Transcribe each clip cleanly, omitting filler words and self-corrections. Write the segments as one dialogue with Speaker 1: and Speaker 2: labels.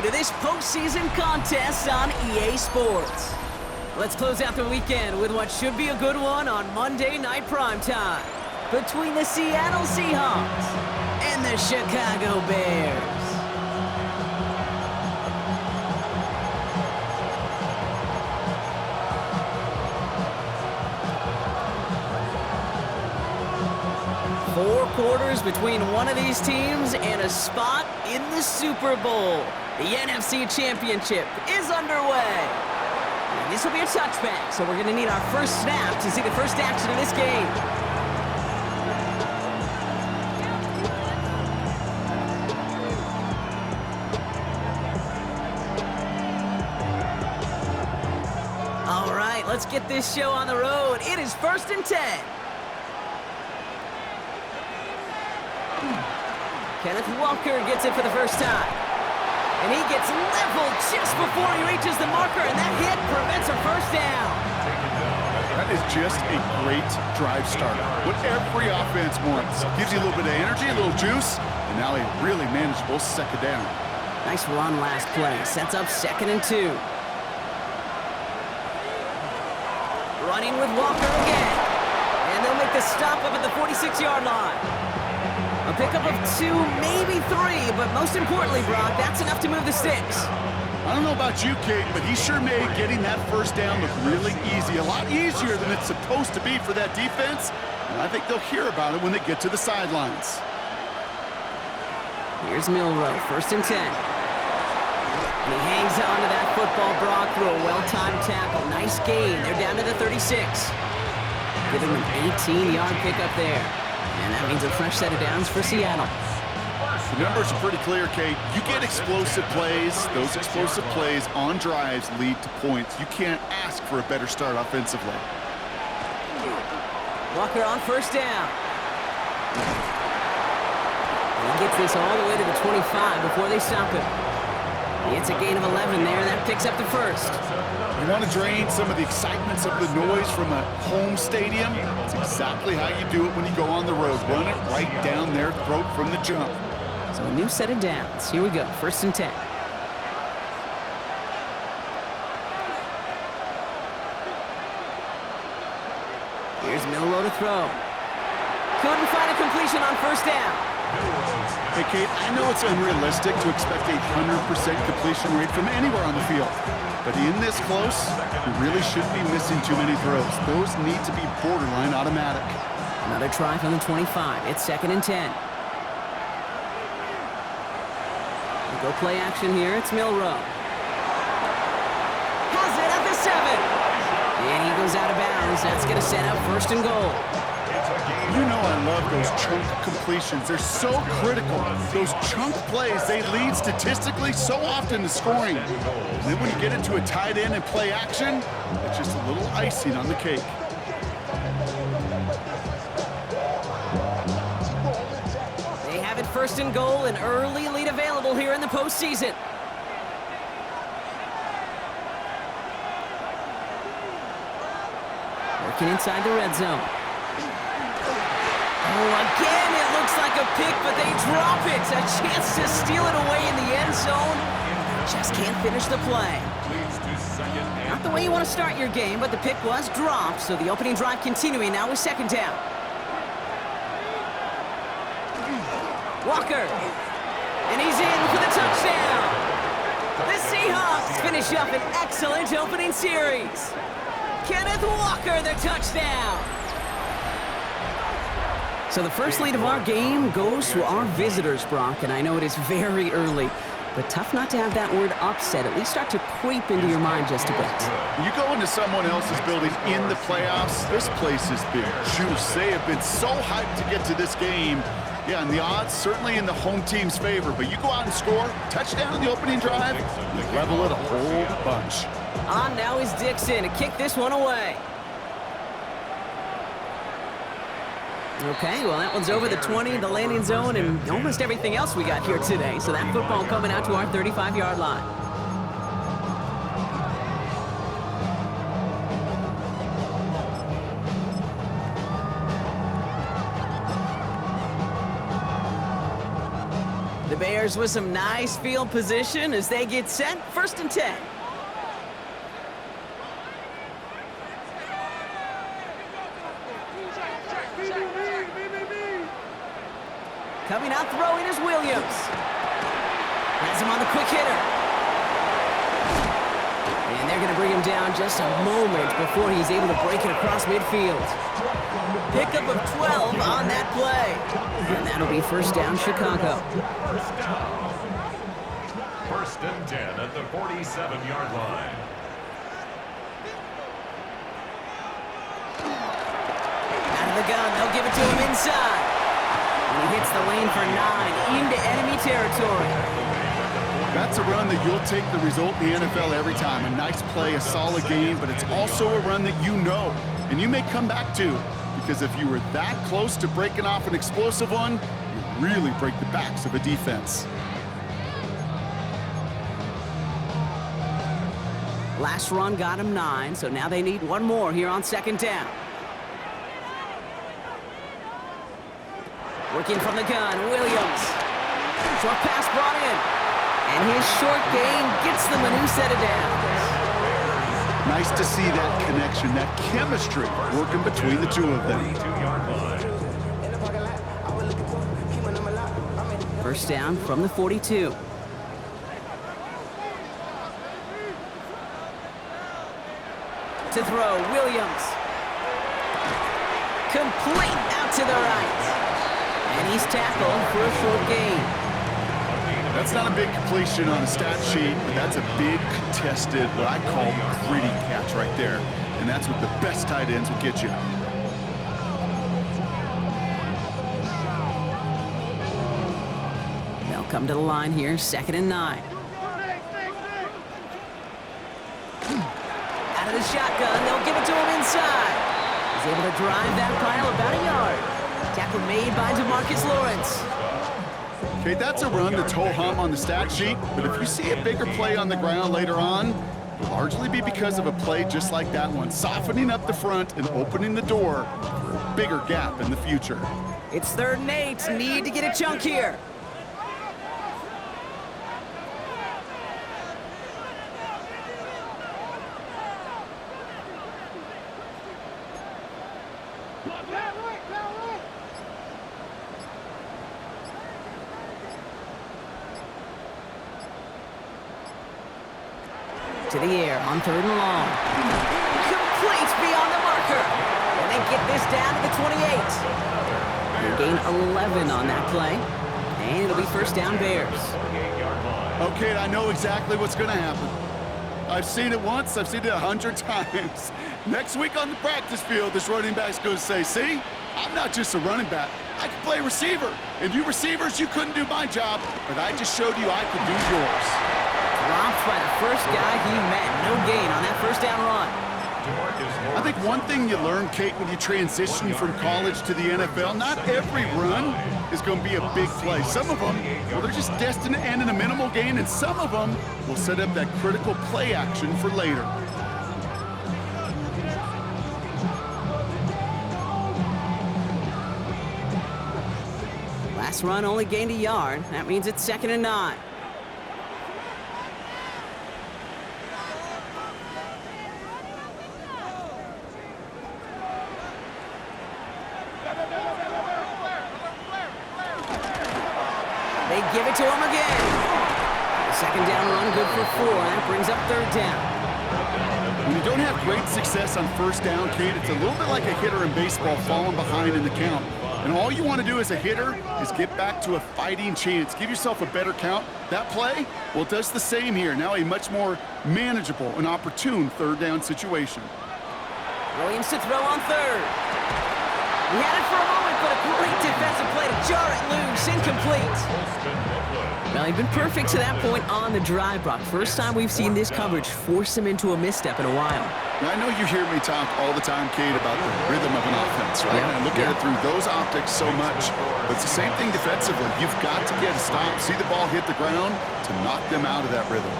Speaker 1: to this postseason contest on EA Sports. Let's close out the weekend with what should be a good one on Monday Night Primetime between the Seattle Seahawks and the Chicago Bears. Four quarters between one of these teams and a spot in the Super Bowl. The NFC Championship is underway. And this will be a touchback, so we're going to need our first snap to see the first action of this game. All right, let's get this show on the road. It is 1st and 10. Kenneth Walker gets it for the first time. And he gets leveled just before he reaches the marker, and that hit prevents a first down.
Speaker 2: That is just a great drive starter. What every offense wants. Gives you a little bit of energy, a little juice, and now a really manageable second down.
Speaker 1: Nice run last play. Sets up 2nd and 2. Running with Walker again. And they'll make the stop up at the 46-yard line. A pickup of 2, maybe 3, but most importantly, Brock, that's enough to move the sticks.
Speaker 2: I don't know about you, Kate, but he sure made getting that first down look really easy. A lot easier than it's supposed to be for that defense, and I think they'll hear about it when they get to the sidelines.
Speaker 1: Here's Milroe, 1st and 10. And he hangs on to that football, Brock, through a well-timed tackle. Nice gain. They're down to the 36. Giving them an 18-yard pickup there. And that means a fresh set of downs for Seattle.
Speaker 2: The numbers are pretty clear, Kate. You get explosive plays. Those explosive plays on drives lead to points. You can't ask for a better start offensively.
Speaker 1: Walker on 1st down. And he gets this all the way to the 25 before they stop him. It's a gain of 11 there. That picks up the first.
Speaker 2: You want to drain some of the excitements of the noise from a home stadium? It's exactly how you do it when you go on the road. Run it right down their throat from the jump.
Speaker 1: So a new set of downs. Here we go, 1st and 10. Here's Milroe to throw. Couldn't find a completion on 1st down.
Speaker 2: Hey, Kate, I know it's unrealistic to expect a 100% completion rate from anywhere on the field. But in this close, you really shouldn't be missing too many throws. Those need to be borderline automatic.
Speaker 1: Another try from the 25. It's 2nd and 10. We'll go play action here. It's Milroe. Has it at the 7. And he goes out of bounds. That's going to set up 1st and goal.
Speaker 2: You know I love those chunk completions. They're so critical. Those chunk plays, they lead statistically so often to scoring. And then when you get into a tight end and play action, it's just a little icing on the cake.
Speaker 1: They have it 1st and goal, an early lead available here in the postseason. Working inside the red zone. Oh, again, it looks like a pick, but they drop it. A chance to steal it away in the end zone. Just can't finish the play. Not the way you want to start your game, but the pick was dropped, so the opening drive continuing now with 2nd down. Walker. And he's in for the touchdown. The Seahawks finish up an excellent opening series. Kenneth Walker, the touchdown. So the first lead of our game goes to our visitors, Brock, and I know it is very early, but tough not to have that word upset at least start to creep into your mind just a bit.
Speaker 2: You go into someone else's building in the playoffs, this place has been juice. They have been so hyped to get to this game. Yeah, and the odds certainly in the home team's favor, but you go out and score, touchdown in the opening drive, you level it a whole bunch.
Speaker 1: On now is Dixon to kick this one away. Okay, well, that one's over the 20, the landing zone, and almost everything else we got here today. So that football coming out to our 35-yard line. The Bears with some nice field position as they get set. 1st and 10. Coming out throwing is Williams. Has him on the quick hitter. And they're going to bring him down just a moment before he's able to break it across midfield. Pickup of 12 on that play. And that'll be 1st down, Chicago.
Speaker 3: 1st and 10 at the 47-yard line.
Speaker 1: Out of the gun, they'll give it to him inside. And he hits the lane for 9 into enemy territory.
Speaker 2: That's a run that you'll take the result in the NFL every time. A nice play, a solid game, but it's also a run that you know, and you may come back to, because if you were that close to breaking off an explosive one, you really break the backs of a defense.
Speaker 1: Last run got him 9, so now they need one more here on 2nd down. Working from the gun, Williams. Short pass brought in. And his short gain gets them a new set of downs.
Speaker 2: Nice to see that connection, that chemistry working between the two of them.
Speaker 1: 1st down from the 42. To throw, Williams. Complete out to the right. And he's tackled for a short gain.
Speaker 2: That's not a big completion on a stat sheet, but that's a big contested, what I call gritty catch right there. And that's what the best tight ends will get you.
Speaker 1: They'll come to the line here, 2nd and 9. Out of the shotgun, they'll give it to him inside. He's able to drive that pile about a yard. Tackle made by Demarcus Lawrence.
Speaker 2: Okay, that's a run that's ho-hum on the stat sheet, but if you see a bigger play on the ground later on, it'll largely be because of a play just like that one, softening up the front and opening the door for a bigger gap in the future.
Speaker 1: It's 3rd and 8. Need to get a chunk here. To the air on 3rd and long. Complete beyond the marker. And they get this down to the 28. They gain 11 on that play. And it'll be 1st down Bears.
Speaker 2: Okay, I know exactly what's going to happen. I've seen it once, I've seen it 100 times. Next week on the practice field, this running back's going to say, see, I'm not just a running back. I can play receiver. And you receivers, you couldn't do my job, but I just showed you I could do yours.
Speaker 1: Dropped by the first guy he met. No gain on that 1st down run.
Speaker 2: I think one thing you learn, Kate, when you transition from college to the NFL, not every run is going to be a big play. Some of them, well, they're just destined to end in a minimal gain, and some of them will set up that critical play action for later.
Speaker 1: Last run only gained a yard. That means it's 2nd and 9. They give it to him again. The 2nd down run good for 4. That brings up 3rd down.
Speaker 2: When you don't have great success on 1st down, Kate, it's a little bit like a hitter in baseball falling behind in the count. And all you want to do as a hitter is get back to a fighting chance. Give yourself a better count. That play, well, it does the same here. Now a much more manageable and opportune 3rd down situation.
Speaker 1: Williams to throw on 3rd. He had it for a moment, but a great defensive play to jar it loose. Incomplete. Well, he'd been perfect to that point on the drive, Brock. First time we've seen this coverage force him into a misstep in a while.
Speaker 2: Now, I know you hear me talk all the time, Kate, about the rhythm of an offense, right?
Speaker 1: Yeah,
Speaker 2: And I look at it through those optics so much. But it's the same thing defensively. You've got to get a stop, see the ball hit the ground to knock them out of that rhythm.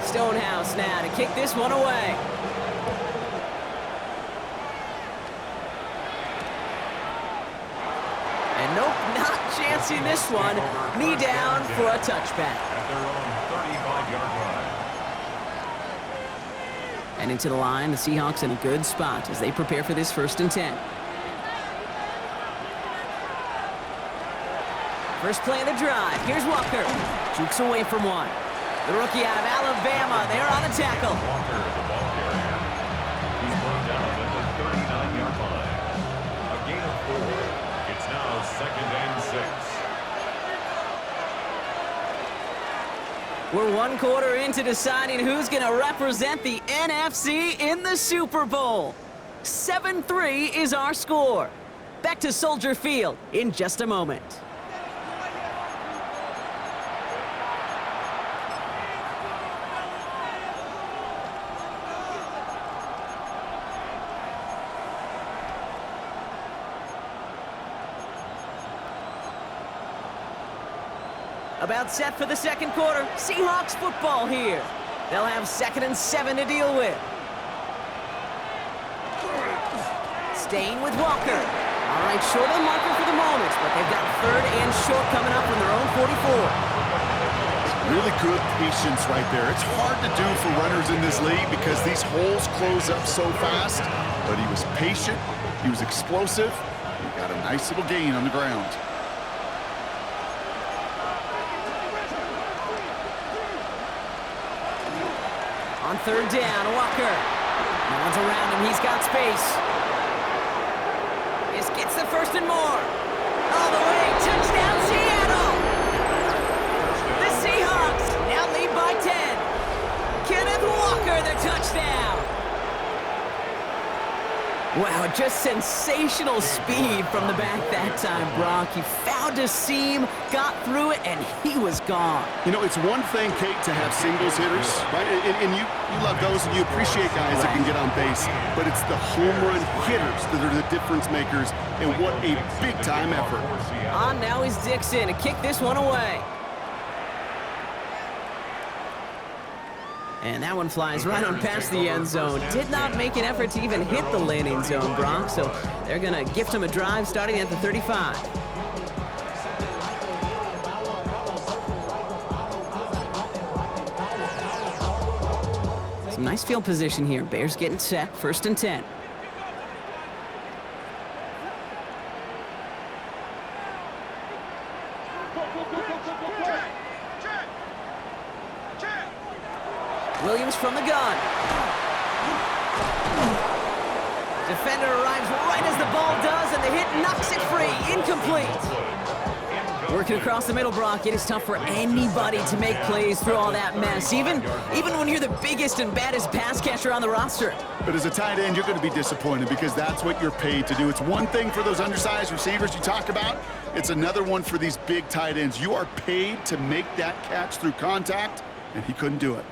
Speaker 1: Stonehouse now to kick this one away. And Nope, not chancing this one. Knee down for a touchback.
Speaker 3: At their own 35-yard line.
Speaker 1: And into the line, the Seahawks in a good spot as they prepare for this 1st and 10. First play of the drive. Here's Walker. Jukes away from one. The rookie out of Alabama. They're on the tackle.
Speaker 3: Walker, the ball carrier. He's brought down at the 39-yard line. A gain of 4. It's now 2nd and 6.
Speaker 1: We're 1 quarter into deciding who's going to represent the NFC in the Super Bowl. 7-3 is our score. Back to Soldier Field in just a moment. About set for the 2nd quarter. Seahawks football here. They'll have 2nd and 7 to deal with. Staying with Walker. All right, short of the marker for the moment, but they've got 3rd and short coming up from their own 44.
Speaker 2: Really good patience right there. It's hard to do for runners in this league because these holes close up so fast. But he was patient. He was explosive. He got a nice little gain on the ground.
Speaker 1: On 3rd down, Walker. No one's around him. He's got space. This gets the 1st and more. All the way. Touchdown, Seattle. The Seahawks now lead by 10. Kenneth Walker, the touchdown. Wow, just sensational speed from the back that time, Brock. He found a seam, got through it, and he was gone.
Speaker 2: You know, it's one thing, Kate, to have singles hitters, right? And you love those, and you appreciate guys that can get on base. But it's the home run hitters that are the difference makers, and what a big-time effort.
Speaker 1: On now is Dixon to kick this one away. And that one flies right on past the end zone. Did not make an effort to even hit the landing zone, Brock. So they're going to gift him a drive starting at the 35. Some nice field position here. Bears getting set. 1st and 10. Williams from the gun. Defender arrives right as the ball does, and the hit knocks it free. Incomplete. Working across the middle, Brock, it is tough for anybody to make plays through all that mess, even when you're the biggest and baddest pass catcher on the roster.
Speaker 2: But as a tight end, you're going to be disappointed because that's what you're paid to do. It's one thing for those undersized receivers you talk about. It's another one for these big tight ends. You are paid to make that catch through contact, and he couldn't do it.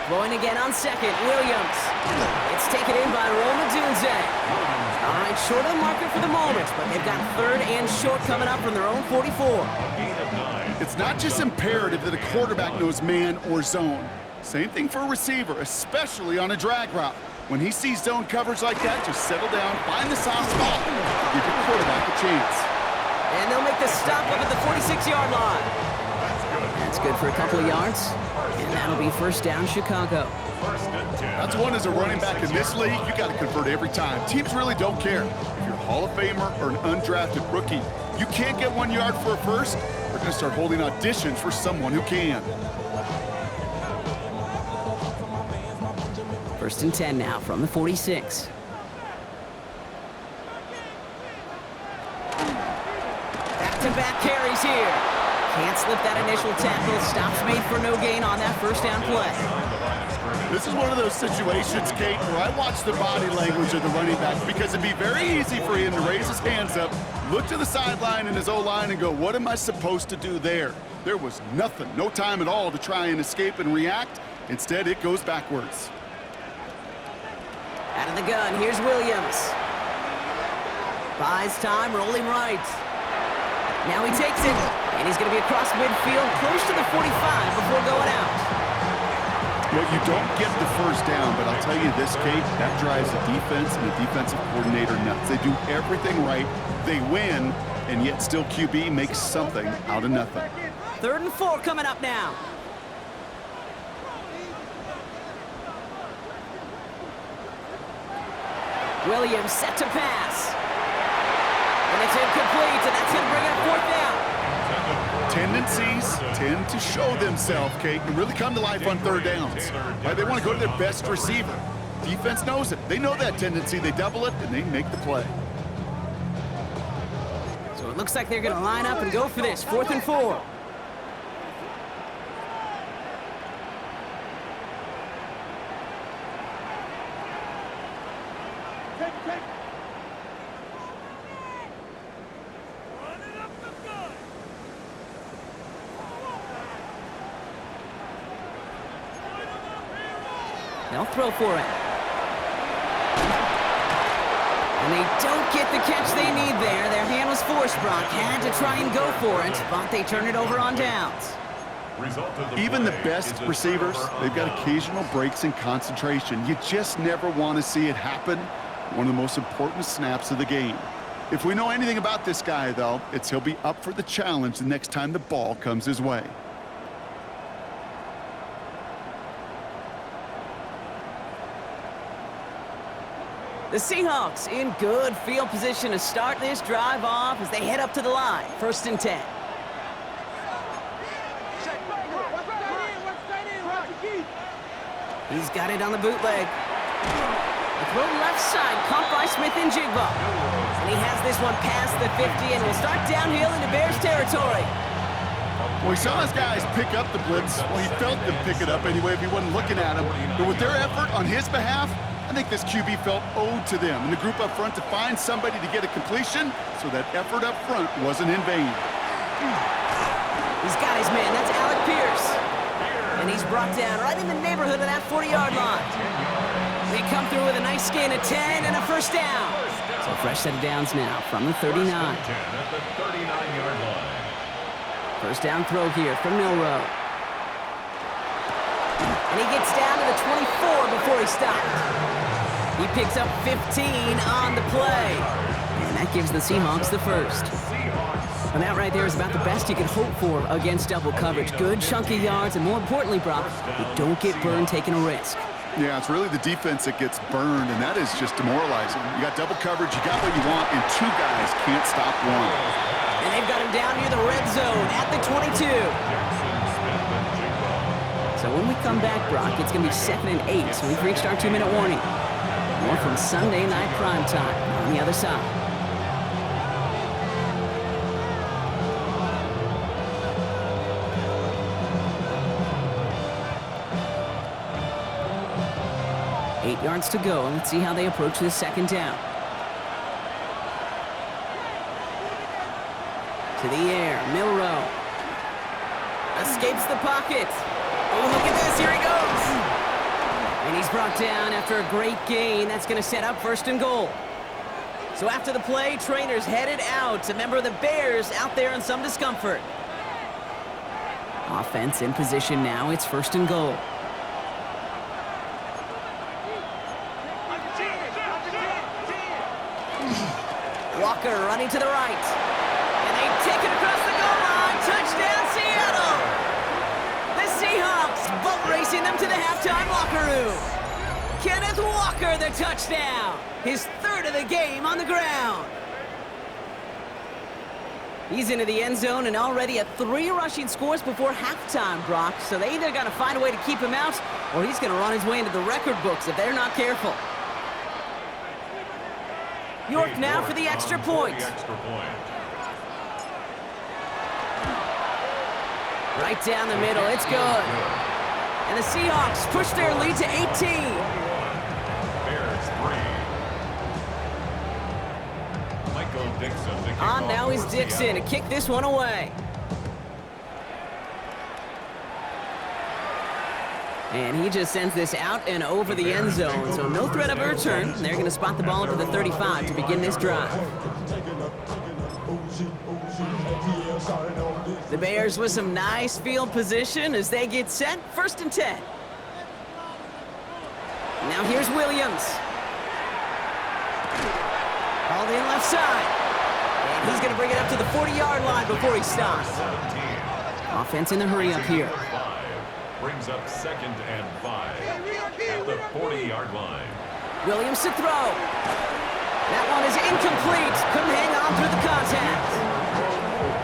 Speaker 1: Going again on 2nd, Williams. It's taken in by Roma Dunze. All right, short of the marker for the moment, but they've got 3rd and short coming up from their own 44.
Speaker 2: It's not just imperative that a quarterback knows man or zone. Same thing for a receiver, especially on a drag route. When he sees zone coverage like that, just settle down, find the soft spot, give your quarterback a chance.
Speaker 1: And they'll make the stop up at the 46-yard line. That's good for a couple of yards. And that'll be 1st down, Chicago.
Speaker 2: That's one as a running back in this league, you got to convert every time. Teams really don't care. If you're a Hall of Famer or an undrafted rookie, you can't get 1 yard for a first, they're going to start holding auditions for someone who can.
Speaker 1: 1st and 10 now from the 46. Back-to-back carries here. Can't slip that initial tackle. Stops made for no gain on that 1st down play.
Speaker 2: This is one of those situations, Kate, where I watch the body language of the running back because it'd be very easy for him to raise his hands up, look to the sideline in his O-line and go, what am I supposed to do there? There was nothing, no time at all to try and escape and react. Instead, it goes backwards.
Speaker 1: Out of the gun, here's Williams. Buys time, rolling right. Now he takes it, and he's going to be across midfield, close to the 45 before going out.
Speaker 2: Well, you don't get the first down, but I'll tell you this, Kate, that drives the defense and the defensive coordinator nuts. They do everything right. They win, and yet still QB makes something out of nothing.
Speaker 1: 3rd and 4 coming up now. Williams set to pass. And it's incomplete, and that's going to bring up 4th down.
Speaker 2: Tendencies tend to show themselves, Kate, and really come to life on 3rd downs. Right? They want to go to their best receiver. Defense knows it. They know that tendency. They double it, and they make the play.
Speaker 1: So it looks like they're going to line up and go for this. 4th and 4. They'll throw for it. And they don't get the catch they need there. Their hand was forced, Brock. Had to try and go for it, but they turn it over on downs.
Speaker 2: Even the best receivers, they've got occasional breaks in concentration. You just never want to see it happen. One of the most important snaps of the game. If we know anything about this guy, though, it's he'll be up for the challenge the next time the ball comes his way.
Speaker 1: The Seahawks in good field position to start this drive off as they head up to the line. 1st and 10. He's got it on the bootleg. The throw left side, caught by Smith and Jigba. And he has this one past the 50 and will start downhill into Bears territory.
Speaker 2: Well, he saw his guys pick up the blitz. Well, he felt them pick it up anyway if he wasn't looking at him. But with their effort on his behalf, I think this QB felt owed to them and the group up front to find somebody to get a completion, so that effort up front wasn't in vain.
Speaker 1: He's got his man. That's Alec Pierce. And he's brought down right in the neighborhood of that 40-yard line. They come through with a nice gain of 10 and a 1st down. So a fresh set of downs now from the 39.
Speaker 3: At the 39-yard line.
Speaker 1: 1st down throw here from Milrow. And he gets down to the 24 before he stopped. He picks up 15 on the play. And that gives the Seahawks the 1st. And that right there is about the best you could hope for against double coverage. Good chunky yards, and more importantly, Brock, you don't get burned taking a risk.
Speaker 2: Yeah, it's really the defense that gets burned, and that is just demoralizing. You got double coverage, you got what you want, and 2 guys can't stop one.
Speaker 1: And they've got him down near the red zone at the 22. So when we come back, Brock, it's going to be 2nd and 8, so we've reached our 2-minute warning. More from Sunday Night Primetime on the other side. Eight yards to go, and let's see how they approach this 2nd down. To the air, Milrow. Escapes the pocket. Oh, look at this, here he goes. And he's brought down after a great gain. That's going to set up 1st and goal. So after the play, trainers headed out. A member of the Bears out there in some discomfort. Offense in position now. It's 1st and goal. Walker running to the right. And they take it across the goal line. Touchdown, Seattle! The Seahawks boat racing them to the halftime locker room. Kenneth Walker, the touchdown. His 3rd of the game on the ground. He's into the end zone and already at 3 rushing scores before halftime, Brock. So they either got to find a way to keep him out, or he's going to run his way into the record books if they're not careful. York now for the extra point. Right down the middle, it's good. And the Seahawks push their lead to 18.
Speaker 3: Bears 3. Michael Dixon.
Speaker 1: On now is Dixon to kick this one away. And he just sends this out and over the end zone, so no threat of a return. They're going to spot the ball up to the 35 to begin this drive. The Bears with some nice field position as they get set. 1st and 10. Now here's Williams. Hauled in left side. And he's going to bring it up to the 40-yard line before he stops. Offense in the hurry up here.
Speaker 3: Brings up 2nd and 5 at the 40-yard line.
Speaker 1: Williams to throw. That one is incomplete. Couldn't hang on through the contact.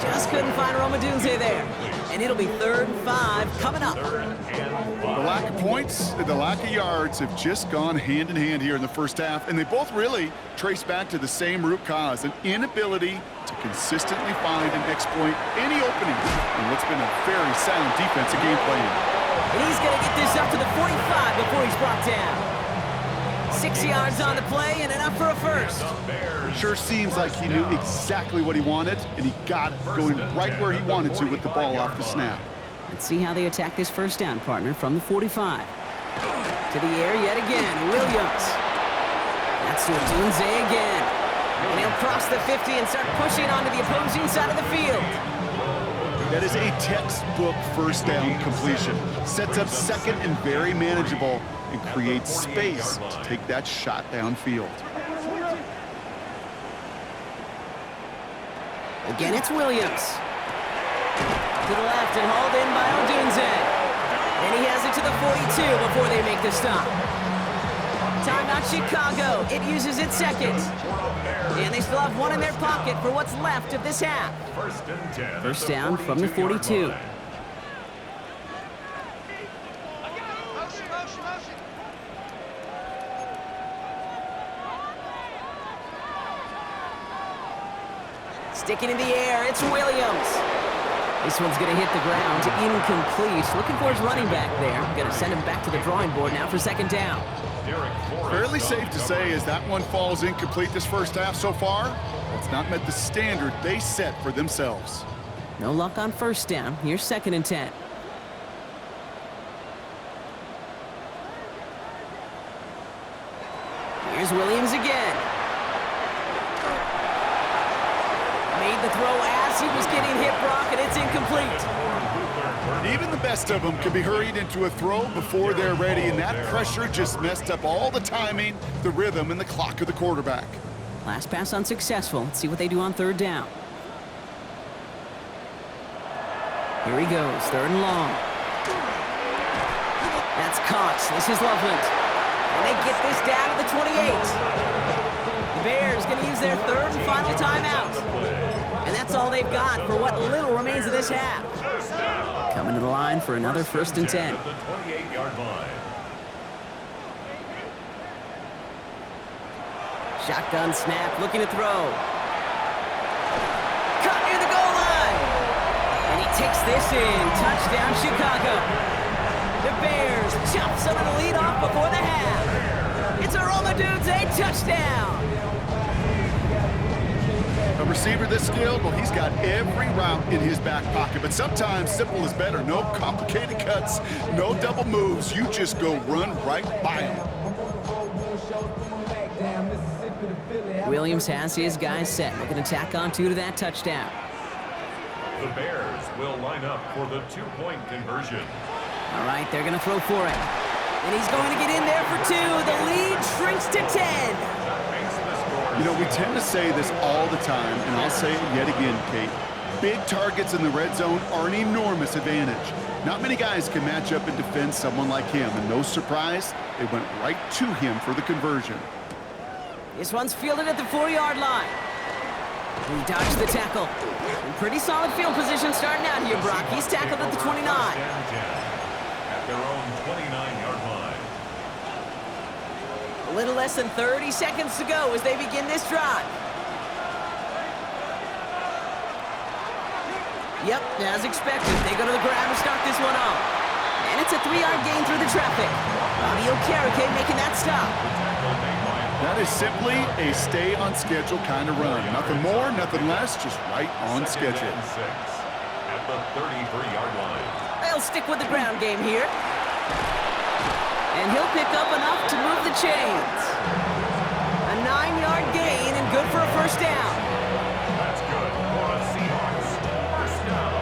Speaker 1: Just couldn't find Romadunze there. And it'll be 3rd and 5 coming up.
Speaker 2: The lack of points and the lack of yards have just gone hand in hand here in the first half, and they both really trace back to the same root cause, an inability to consistently find and exploit any opening in what's been a very sound defensive game plan.
Speaker 1: And he's going to get this up to the 45 before he's brought down. 6 yards on the play and enough for a first.
Speaker 2: Sure seems like he knew exactly what he wanted, and he got it going right where he wanted to with the ball off the snap.
Speaker 1: Let's see how they attack this first down, partner, from the 45. To the air yet again, Williams. That's to Odunze again. And he'll cross the 50 and start pushing onto the opposing side of the field.
Speaker 2: That is a textbook first down completion. Sets up second and very manageable and creates space to take that shot downfield.
Speaker 1: Again, it's Williams. To the left and hauled in by Odunze. And he has it to the 42 before they make the stop. Timeout Chicago. It uses its second. And they still have one in their pocket for what's left of this half.
Speaker 3: 1st and 10.
Speaker 1: First down from the 42. Sticking in the air, it's Williams. This one's going to hit the ground, incomplete. Looking for his running back there. Going to send him back to the drawing board now for 2nd down.
Speaker 2: Fairly safe to say as that one falls incomplete this first half so far, it's not met the standard they set for themselves.
Speaker 1: No luck on first down. Here's 2nd and 10. Here's Williams again. Made the throw as he was getting hit, Brock, and it's incomplete.
Speaker 2: Even the best of them can be hurried into a throw before they're ready, and that pressure just messed up all the timing, the rhythm, and the clock of the quarterback.
Speaker 1: Last pass unsuccessful. Let's see what they do on 3rd down. Here he goes, 3rd and long. That's caught. This is Loveland. And they get this down to the 28. The Bears going to use their 3rd and final timeout. And that's all they've got for what little remains of this half. Coming to the line for another 1st and 10.
Speaker 3: The 28-yard line.
Speaker 1: Shotgun snap, looking to throw. Caught near the goal line. And he takes this in. Touchdown, Chicago. The Bears chop some of the lead off before the half. It's a Romadunze touchdown.
Speaker 2: A receiver this skilled, well, he's got every route in his back pocket, but sometimes simple is better. No complicated cuts, no double moves. You just go run right by him.
Speaker 1: Williams has his guys set. Looking to tack on 2 to that touchdown.
Speaker 3: The Bears will line up for the 2-point conversion.
Speaker 1: All right, they're going to throw for it. And he's going to get in there for 2. The lead shrinks to 10.
Speaker 2: You know, we tend to say this all the time, and I'll say it yet again, Kate. Big targets in the red zone are an enormous advantage. Not many guys can match up and defend someone like him, and no surprise, they went right to him for the conversion.
Speaker 1: This one's fielded at the 4-yard line. He dodged the tackle. In pretty solid field position starting out here, Brock. He's tackled at the 29.
Speaker 3: At their own 29-yard line.
Speaker 1: A little less than 30 seconds to go as they begin this drive. Yep, as expected, they go to the ground to start this one off. And it's a 3-yard gain through the traffic. Bobby Okereke making that stop.
Speaker 2: That is simply a stay on schedule kind of run. Nothing more, nothing less, just right on schedule.
Speaker 3: 2nd and 6 at the 33-yard line.
Speaker 1: They'll stick with the ground game here. And he'll pick up enough to move the chains. A 9-yard gain and good for a first down.
Speaker 3: That's good for a Seahawks first down.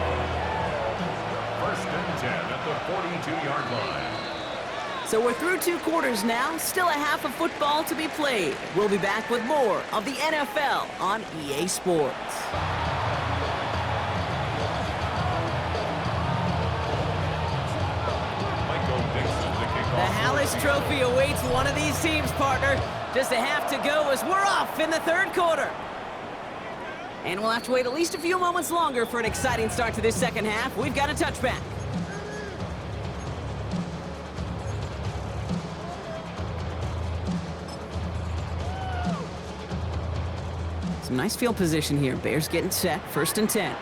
Speaker 3: 1st and 10 at the 42-yard line.
Speaker 1: So we're through 2 quarters now, still a half of football to be played. We'll be back with more of the NFL on EA Sports. The Hallis Trophy awaits one of these teams, partner. Just a half to go as we're off in the 3rd quarter. And we'll have to wait at least a few moments longer for an exciting start to this 2nd half. We've got a touchback. Some nice field position here. Bears getting set, 1st and 10.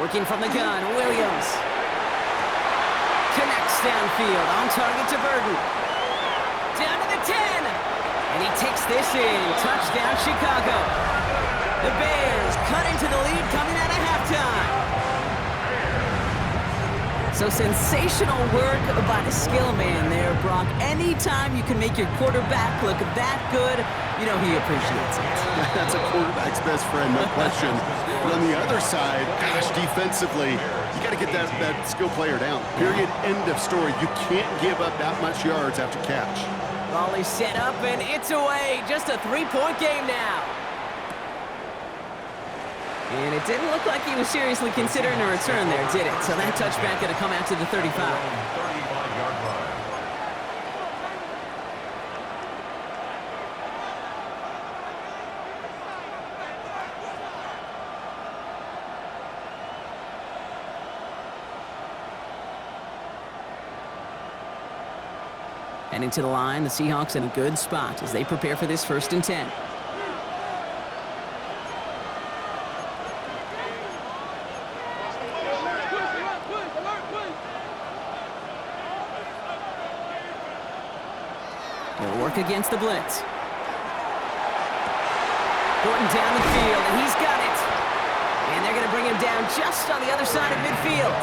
Speaker 1: Working from the gun, Williams. Connects downfield, on target to Burton. Down to the 10. And he takes this in. Touchdown, Chicago. The Bears cut into the lead coming out of halftime. So sensational work by the skill man there, Brock. Anytime you can make your quarterback look that good, you know he appreciates it.
Speaker 2: That's a quarterback's best friend, no question. But on the other side, gosh, defensively, you got to get that skill player down. Period, end of story. You can't give up that much yards after catch.
Speaker 1: Ball is set up, and it's away. Just a 3-point game now. And it didn't look like he was seriously considering a return there, did it? So that touchback going to come out to the 35.
Speaker 3: 35-yard line.
Speaker 1: And into the line, the Seahawks in a good spot as they prepare for this 1st and 10. He'll work against the blitz. Gordon down the field, and he's got it. And they're going to bring him down just on the other side of midfield.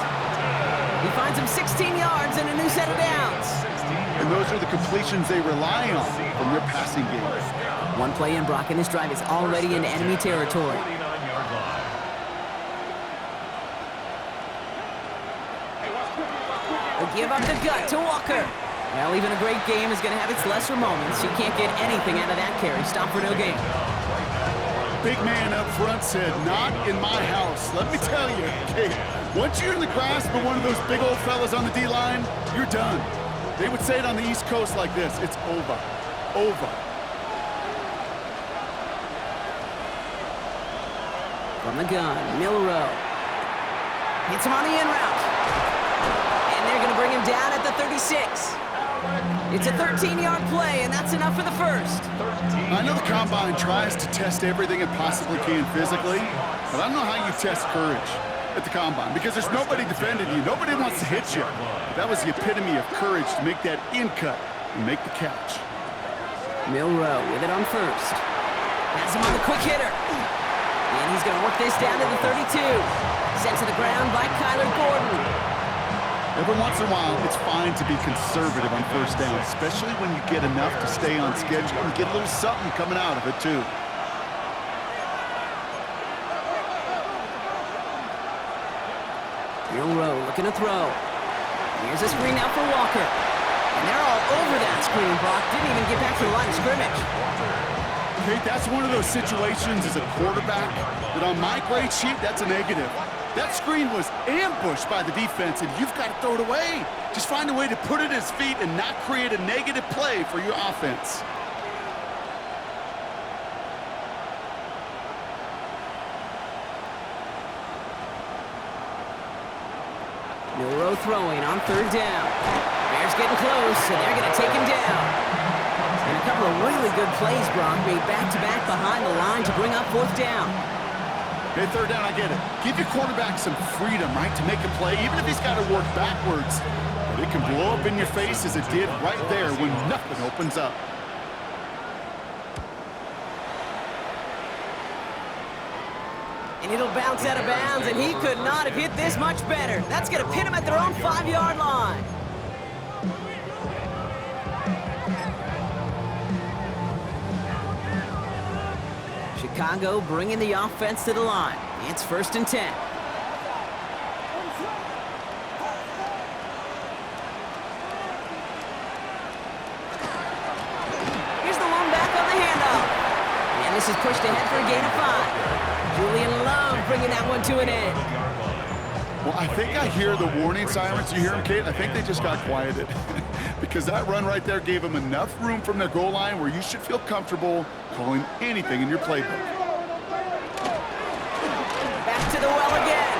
Speaker 1: He finds him 16 yards and a new set of downs.
Speaker 2: And those are the completions they rely on from their passing game.
Speaker 1: One play in, Brock, and this drive is already in enemy territory.
Speaker 3: 49-yard line.
Speaker 1: They'll give up the gut to Walker. Well, even a great game is going to have its lesser moments. You can't get anything out of that carry. Stop for no gain.
Speaker 2: Big man up front said, not in my house. Let me tell you, okay, once you're in the grasp of one of those big old fellas on the D-line, you're done. They would say it on the East Coast like this, it's over. Over.
Speaker 1: From the gun, Milrow. Hits him on the in route. And they're going to bring him down at the 36. It's a 13-yard play, and that's enough for the 1st.
Speaker 2: I know the Combine tries to test everything it possibly can physically, but I don't know how you test courage at the Combine, because there's nobody defending you. Nobody wants to hit you. But that was the epitome of courage to make that in cut and make the catch.
Speaker 1: Milrow with it on 1st. Has him on the quick hitter. And he's going to work this down to the 32. Sent to the ground by Kyler Gordon.
Speaker 2: Every once in a while, it's fine to be conservative on 1st down, especially when you get enough to stay on schedule and get a little something coming out of it, too.
Speaker 1: Milrow looking to throw. Here's a screen now for Walker. And they're all over that screen, Brock. Didn't even get back to the line of scrimmage.
Speaker 2: Kate, that's one of those situations as a quarterback that on my grade sheet, that's a negative. That screen was ambushed by the defense, and you've got to throw it away. Just find a way to put it at his feet and not create a negative play for your offense.
Speaker 1: Milrow throwing on 3rd down. Bears getting close, and they're going to take him down. And a couple of really good plays, Brock, made back-to-back behind the line to bring up 4th down.
Speaker 2: Okay, 3rd down, I get it. Give your quarterback some freedom, right, to make a play, even if he's got to work backwards. But it can blow up in your face as it did right there when nothing opens up.
Speaker 1: And it'll bounce out of bounds, and he could not have hit this much better. That's going to pin him at their own 5-yard line. Chicago bringing the offense to the line. It's 1st and 10. Here's the one back on the handoff. And this is pushed ahead for a gain of 5. Julian Love bringing that one to an end.
Speaker 2: Well, I think I hear the warning sirens. You hear them, Kate? I think they just got quieted. Because that run right there gave them enough room from their goal line where you should feel comfortable calling anything in your playbook.
Speaker 1: Back to the well again.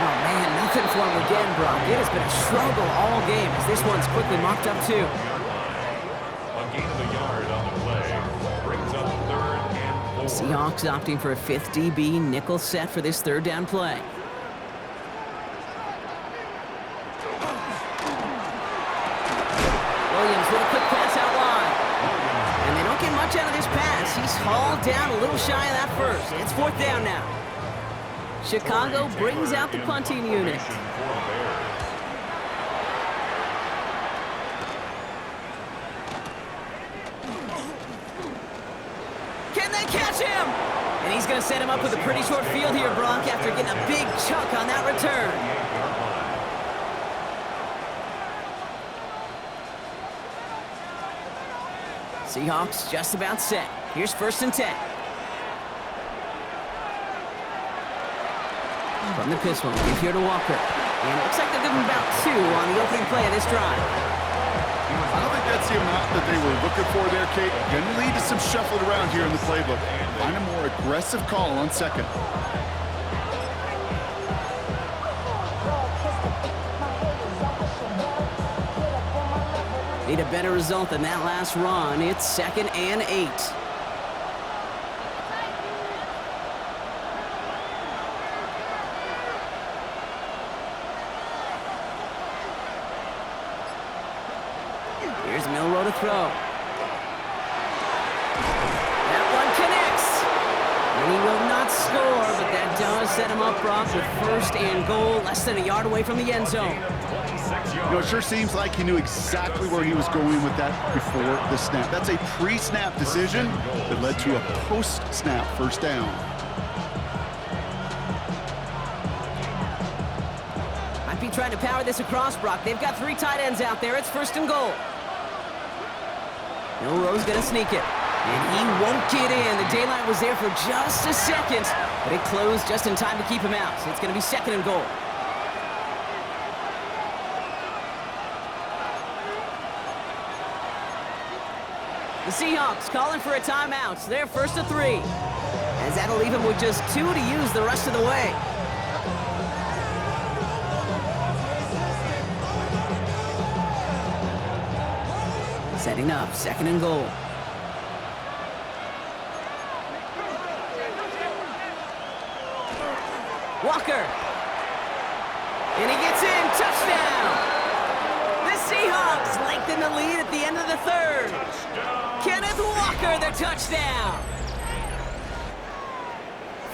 Speaker 1: Oh, man, nothing for him again, Brock. It has been a struggle all game as this one's quickly mocked up, too.
Speaker 3: A gain of a yard on the play. Brings up 3rd and 4.
Speaker 1: Seahawks opting for a 5th DB nickel set for this 3rd down play. Williams with a quick pass out wide. And they don't get much out of this pass. He's hauled down a little shy of that first. It's 4th down now. Chicago brings out the punting unit. Can they catch him? And he's going to set him up with a pretty short field here, Brock, after getting a big chunk on that return. Seahawks just about set. Here's 1st and 10. From the pistol, give here to Walker. And it looks like they'll give him about 2 on the opening play of this drive.
Speaker 2: I don't think that's the amount that they were looking for there, Kate. Going to lead to some shuffling around here in the playbook. Find a more aggressive call on 2nd.
Speaker 1: Need a better result than that last run. It's 2nd and 8. Here's Milroe to throw. That one connects. And he will not score, but that does set him up, Brock, with 1st and goal, less than a yard away from the end zone.
Speaker 2: You know, it sure seems like he knew exactly where he was going with that before the snap. That's a pre-snap decision that led to a post-snap 1st down.
Speaker 1: Might be trying to power this across, Brock. They've got 3 tight ends out there. It's 1st and goal. Milroe's going to sneak it. And he won't get in. The daylight was there for just a second, but it closed just in time to keep him out. So it's going to be 2nd and goal. The Seahawks calling for a timeout. They're 1st and 3. As that'll leave him with just 2 to use the rest of the way. Setting up, 2nd and goal. Walker. And he gets in. Touchdown. The Seahawks lengthen the lead at the end of the 3rd. Kenneth Walker, the touchdown.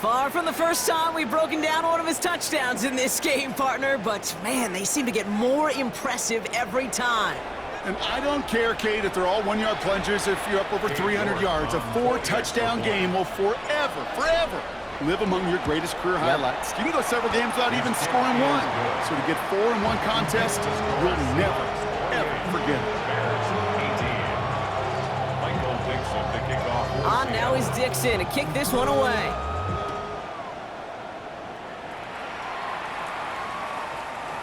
Speaker 1: Far from the first time we've broken down one of his touchdowns in this game, partner, but man, they seem to get more impressive every time.
Speaker 2: And I don't care, Kate, if they're all 1-yard plungers, if you're up over 300 yards. A 4-touchdown game will forever live among your greatest career highlights. You can go several games without even scoring 1. So to get 4 in one contest, you'll never, ever forget it.
Speaker 1: On now is Dixon to kick this one away.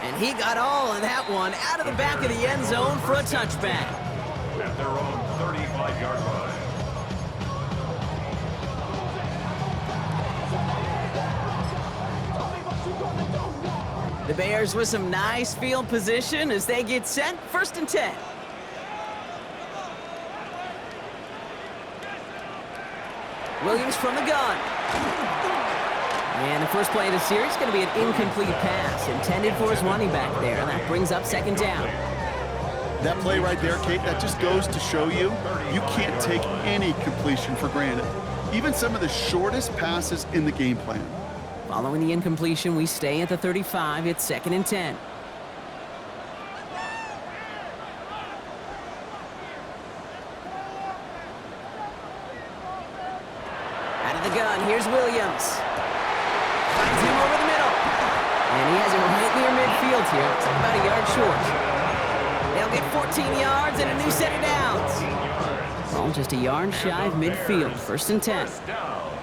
Speaker 1: And he got all of that one out of the back of the end zone for a touchback.
Speaker 3: At their own 35-yard line.
Speaker 1: The Bears with some nice field position as they get set. 1st and 10. Williams from the gun. And the first play of the series is going to be an incomplete pass intended for his running back there. And that brings up 2nd down.
Speaker 2: That play right there, Kate, that just goes to show you can't take any completion for granted. Even some of the shortest passes in the game plan.
Speaker 1: Following the incompletion, we stay at the 35. It's 2nd and 10. Out of the gun, Here's Williams. Finds him over the middle. And he has it right near midfield here. It's about a yard short. They'll get 14 yards and a new set of downs. Well, just a yard shy of midfield. First and 10.
Speaker 3: First down.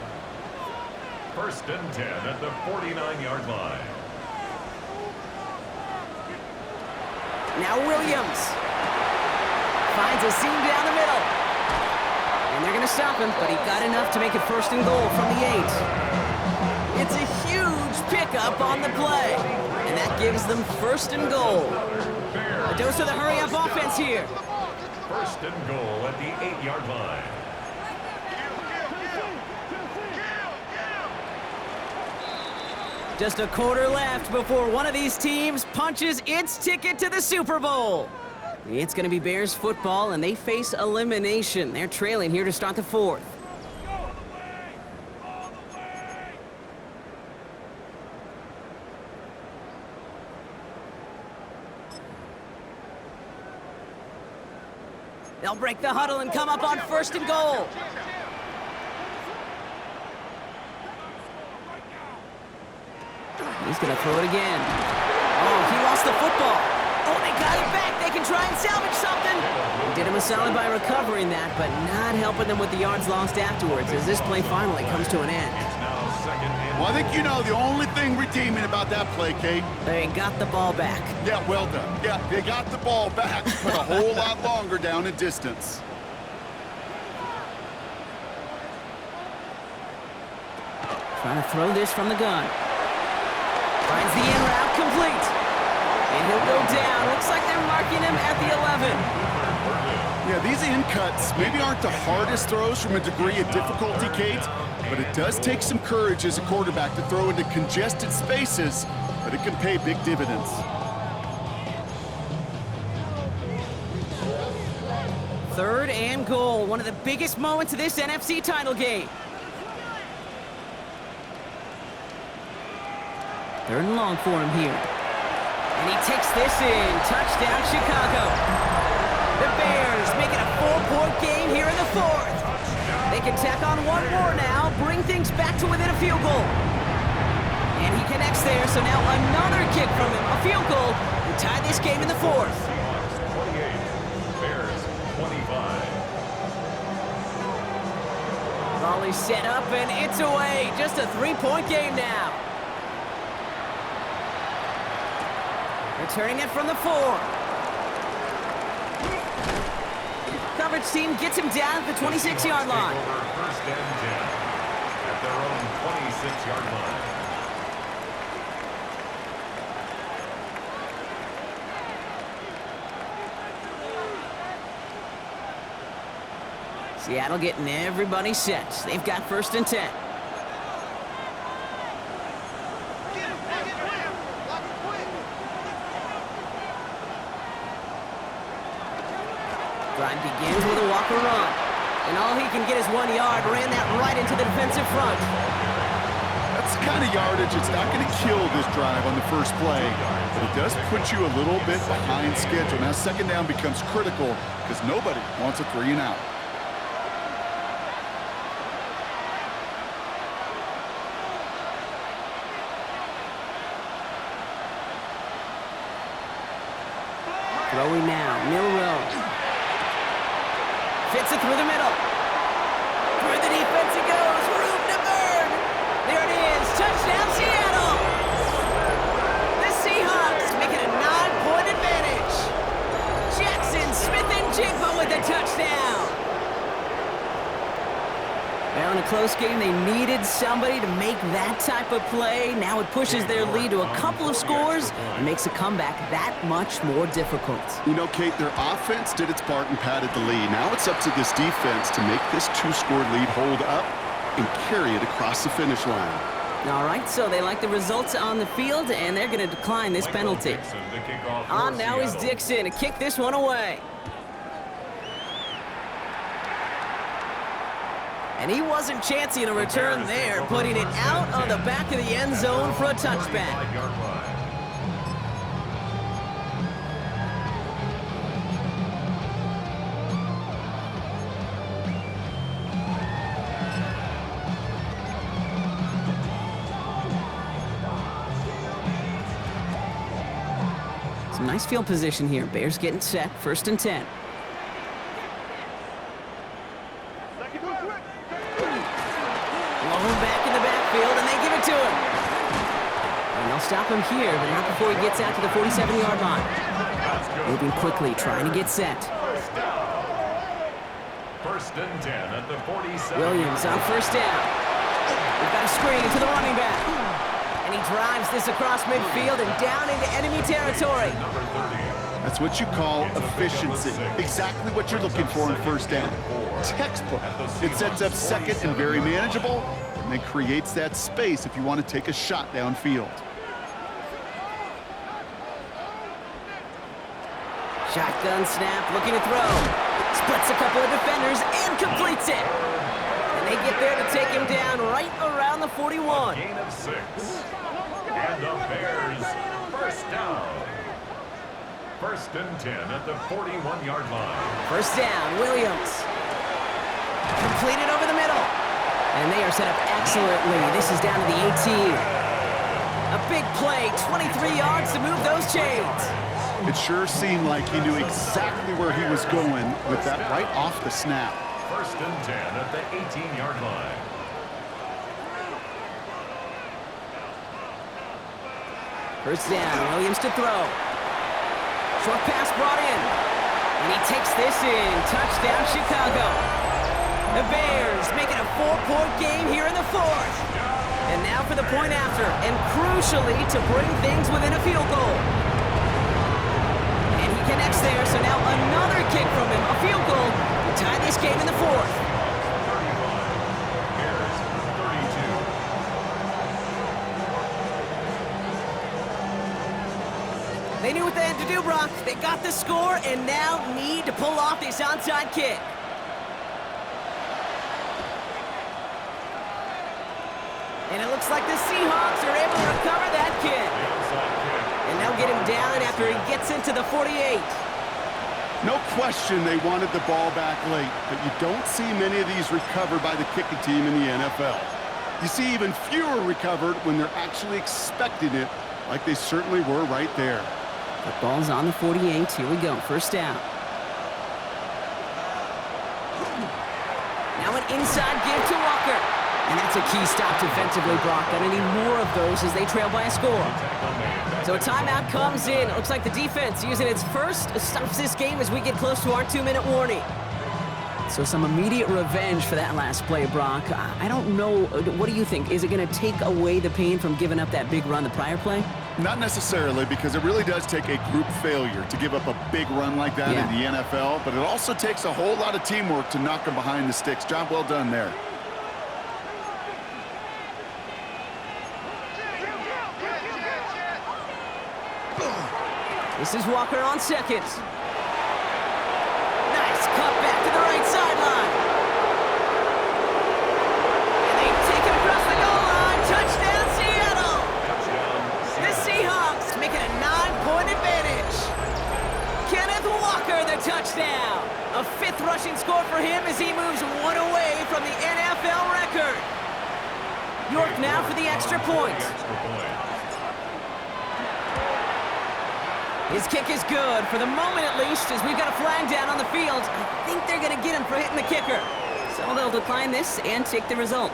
Speaker 3: First and 10 at the 49-yard line.
Speaker 1: Now Williams finds a seam down the middle. And they're going to stop him, but he got enough to make it first and goal from the 8. It's a huge pickup on the play. And that gives them first and goal. A dose of the hurry-up offense here.
Speaker 3: First and goal at the 8-yard line.
Speaker 1: Just a quarter left before one of these teams punches its ticket to the Super Bowl. It's going to be Bears football, and they face elimination. They're trailing here to start the 4th. They'll break the huddle and come up on first and goal. He's going to throw it again. Oh, he lost the football. Oh, they got it back. They can try and salvage something. They did him a solid by recovering that, but not helping them with the yards lost afterwards as this play finally comes to an end.
Speaker 2: Well, I think you know the only thing redeeming about that play, Kate.
Speaker 1: They got the ball back.
Speaker 2: Yeah, well done. Yeah, they got the ball back, but a whole lot longer down in distance.
Speaker 1: Trying to throw this from the gun. Finds the in route complete. And he'll go down. Looks like they're marking him at the 11.
Speaker 2: Yeah, these in cuts maybe aren't the hardest throws from a degree of difficulty, Kate, but it does take some courage as a quarterback to throw into congested spaces, but it can pay big dividends.
Speaker 1: Third and goal. One of the biggest moments of this NFC title game. Third and long for him here. And he takes this in. Touchdown, Chicago. The Bears make it a 4-point game here in the 4th. They can tack on one more now, bring things back to within a field goal. And he connects there, so now another kick from him. A field goal to tie this game in the 4th.
Speaker 3: 28, Bears 25.
Speaker 1: Volley set up, and it's away. Just a 3-point game now. Returning it from the 4. Coverage team gets him down at the 26-yard line.
Speaker 3: First and 10 at their own 26-yard line.
Speaker 1: Seattle getting everybody set. They've got first and 10. Drive begins with a walker run. And all he can get is 1 yard. Ran that right into the defensive front.
Speaker 2: That's the kind of yardage it's not going to kill this drive on the first play, but it does put you a little bit behind schedule. Now second down becomes critical because nobody wants a 3 and out.
Speaker 1: Throwing now, Milrow. Fits it through the middle. Through the defense it goes. Room to burn. There it is. Touchdown, Seattle. The Seahawks making a 9-point advantage. Jackson, Smith, and Jigba with the touchdown. Well, in a close game, they needed somebody to make that type of play. Now it pushes their lead to a couple of scores and makes a comeback that much more difficult.
Speaker 2: You know, Kate, their offense did its part and padded the lead. Now it's up to this defense to make this 2-score lead hold up and carry it across the finish line.
Speaker 1: All right, so they like the results on the field, and they're going to decline this penalty. On now is Dixon to kick this one away. And he wasn't chancing a return there, putting it out on the back of the end zone for a touchback. Some nice field position here. Bears getting set, 1st and 10. Blown back in the backfield, and they give it to him. And they'll stop him here, but not before he gets out to the 47-yard line. Moving quickly, trying to get set.
Speaker 3: 1st and 10 at the 47.
Speaker 1: Williams on 1st down. We've got a screen to the running back. And he drives this across midfield and down into enemy territory.
Speaker 3: Number 30.
Speaker 2: That's what you call efficiency. Exactly what you're looking for in 1st down. Textbook. It sets up 2nd and very manageable, and then creates that space if you want to take a shot downfield.
Speaker 1: Shotgun snap, looking to throw. Splits a couple of defenders and completes it. And they get there to take him down right around the 41.
Speaker 3: Gain of 6. And the Bears 1st down. 1st and 10 at the 41-yard line.
Speaker 1: 1st down, Williams. Completed over the middle. And they are set up excellently. This is down to the 18. A big play, 23 yards to move those chains.
Speaker 2: It sure seemed like he knew exactly where he was going with that right off the snap.
Speaker 3: 1st and 10 at the 18-yard line.
Speaker 1: First down, Williams to throw. Short pass brought in. And he takes this in. Touchdown, Chicago. The Bears making a 4-point game here in the 4th. And now for the point after, and crucially to bring things within a field goal. And he connects there, so now another kick from him, a field goal, to tie this game in the 4th.
Speaker 3: 35. Bears 32.
Speaker 1: They knew what they had to do, Brock. They got the score and now need to pull off this onside kick. And it looks like the Seahawks are able to recover that kick. And they'll get him down after he gets into the 48.
Speaker 2: No question they wanted the ball back late, but you don't see many of these recovered by the kicking team in the NFL. You see even fewer recovered when they're actually expecting it, like they certainly were right there.
Speaker 1: The ball's on the 48. Here we go. 1st down. Now an inside give to Walker. And that's a key stop defensively, Brock. Gonna need more of those as they trail by a score. So a timeout comes in. It looks like the defense using its first stops this game as we get close to our 2-minute warning. So some immediate revenge for that last play, Brock. I don't know. What do you think? Is it going to take away the pain from giving up that big run the prior play?
Speaker 2: Not necessarily, because it really does take a group failure to give up a big run like that in the NFL, but it also takes a whole lot of teamwork to knock them behind the sticks. Job well done there.
Speaker 1: This is Walker on 2nd. Nice cut back to the right sideline. And they take it across the goal line. Touchdown, Seattle. The Seahawks making a 9-point advantage. Kenneth Walker, the touchdown. A 5th rushing score for him as he moves one away from the NFL record. York now for the extra point. His kick is good, for the moment at least, as we've got a flag down on the field. I think they're going to get him for hitting the kicker. So they'll decline this and take the result.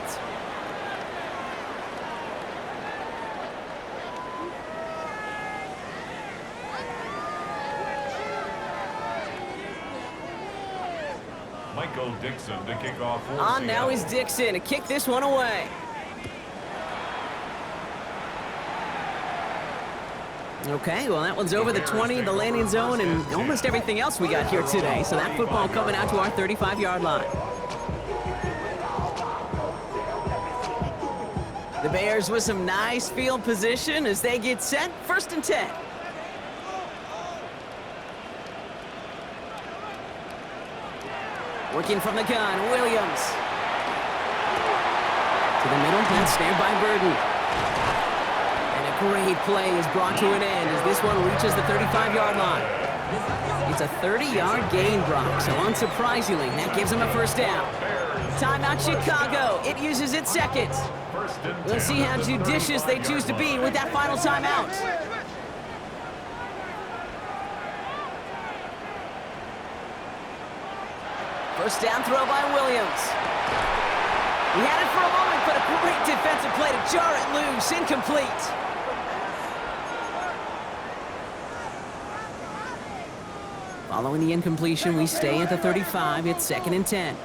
Speaker 3: Michael Dixon to kick off.
Speaker 1: On now is Dixon to kick this one away. Okay, well, that one's over the 20, the landing zone, and almost everything else we got here today. So that football coming out to our 35-yard line. The Bears with some nice field position as they get set. 1st and 10. Working from the gun, Williams. To the middle, and snared by Burden. Great play is brought to an end as this one reaches the 35-yard line. It's a 30-yard gain, Brock, so unsurprisingly, that gives him a 1st down. Timeout Chicago. It uses its 2nd. We'll see how judicious they choose to be with that final timeout. First down throw by Williams. He had it for a moment, but a great defensive play to jar it loose. Incomplete. Following the incompletion, we stay at the 35. It's 2nd and 10.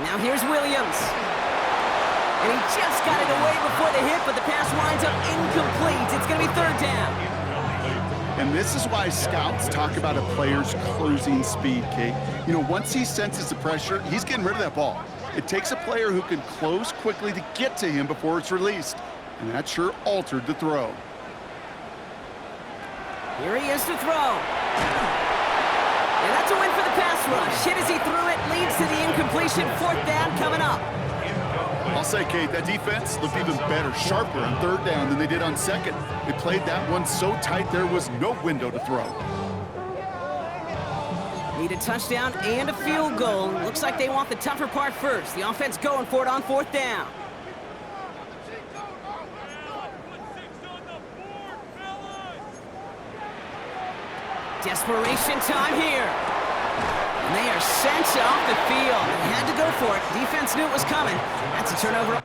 Speaker 1: Now here's Williams. And he just got it away before the hit, but the pass winds up incomplete. It's going to be 3rd down.
Speaker 2: And this is why scouts talk about a player's closing speed, Kate. You know, once he senses the pressure, he's getting rid of that ball. It takes a player who can close quickly to get to him before it's released. And that sure altered the throw.
Speaker 1: Here he is to throw. And that's a win for the pass rush. Hit as he threw it, leads to the incompletion. 4th down coming up.
Speaker 2: I'll say, Kate, that defense looked even better, sharper on 3rd down than they did on 2nd. They played that one so tight there was no window to throw.
Speaker 1: Need a touchdown and a field goal. Looks like they want the tougher part first. The offense going for it on 4th down. Desperation time here. And they are sent off the field. They had to go for it. Defense knew it was coming. That's a turnover.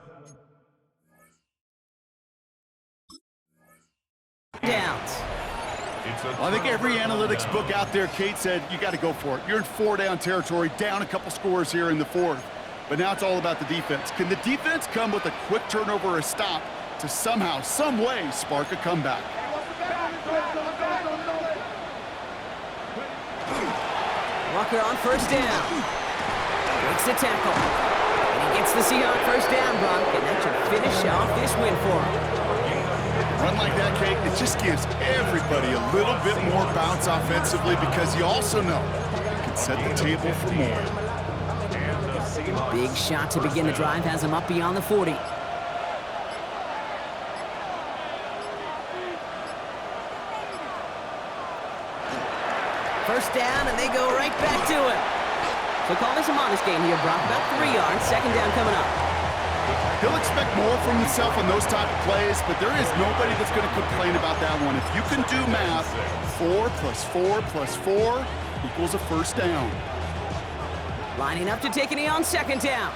Speaker 1: Downs.
Speaker 2: I think every analytics book out there, Kate, said you got to go for it. You're in 4-down territory, down a couple scores here in the 4th. But now it's all about the defense. Can the defense come with a quick turnover or a stop to somehow, some way, spark a comeback?
Speaker 1: Walker on 1st down. Breaks the tackle. And he gets the Seahawks 1st down, Brock, and that should finish off this win for him.
Speaker 2: Run like that, Kate, it just gives everybody a little bit more bounce offensively because you also know you can set the table for more.
Speaker 1: Big shot to begin the drive has him up beyond the 40. First down, and they go right back to it. So call this a modest game here, Brock. About 3 yards. 2nd down coming up.
Speaker 2: He'll expect more from himself on those type of plays, but there is nobody that's going to complain about that one. If you can do math, 4 + 4 + 4 equals a 1st down.
Speaker 1: Lining up to take a knee on 2nd down.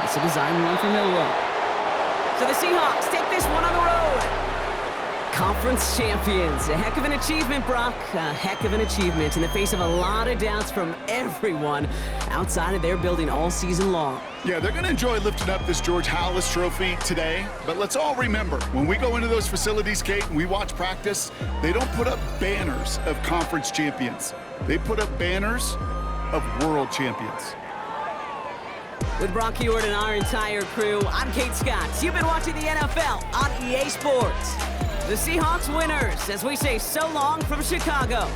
Speaker 1: It's a design run from Millwall. So the Seahawks take this one on the road. Conference champions. A heck of an achievement, Brock. A heck of an achievement in the face of a lot of doubts from everyone outside of their building all season long.
Speaker 2: Yeah, they're going to enjoy lifting up this George Halas trophy today. But let's all remember, when we go into those facilities, Kate, and we watch practice, they don't put up banners of conference champions. They put up banners of world champions.
Speaker 1: With Brock Hewitt and our entire crew, I'm Kate Scott. You've been watching the NFL on EA Sports. The Seahawks winners, as we say so long from Chicago.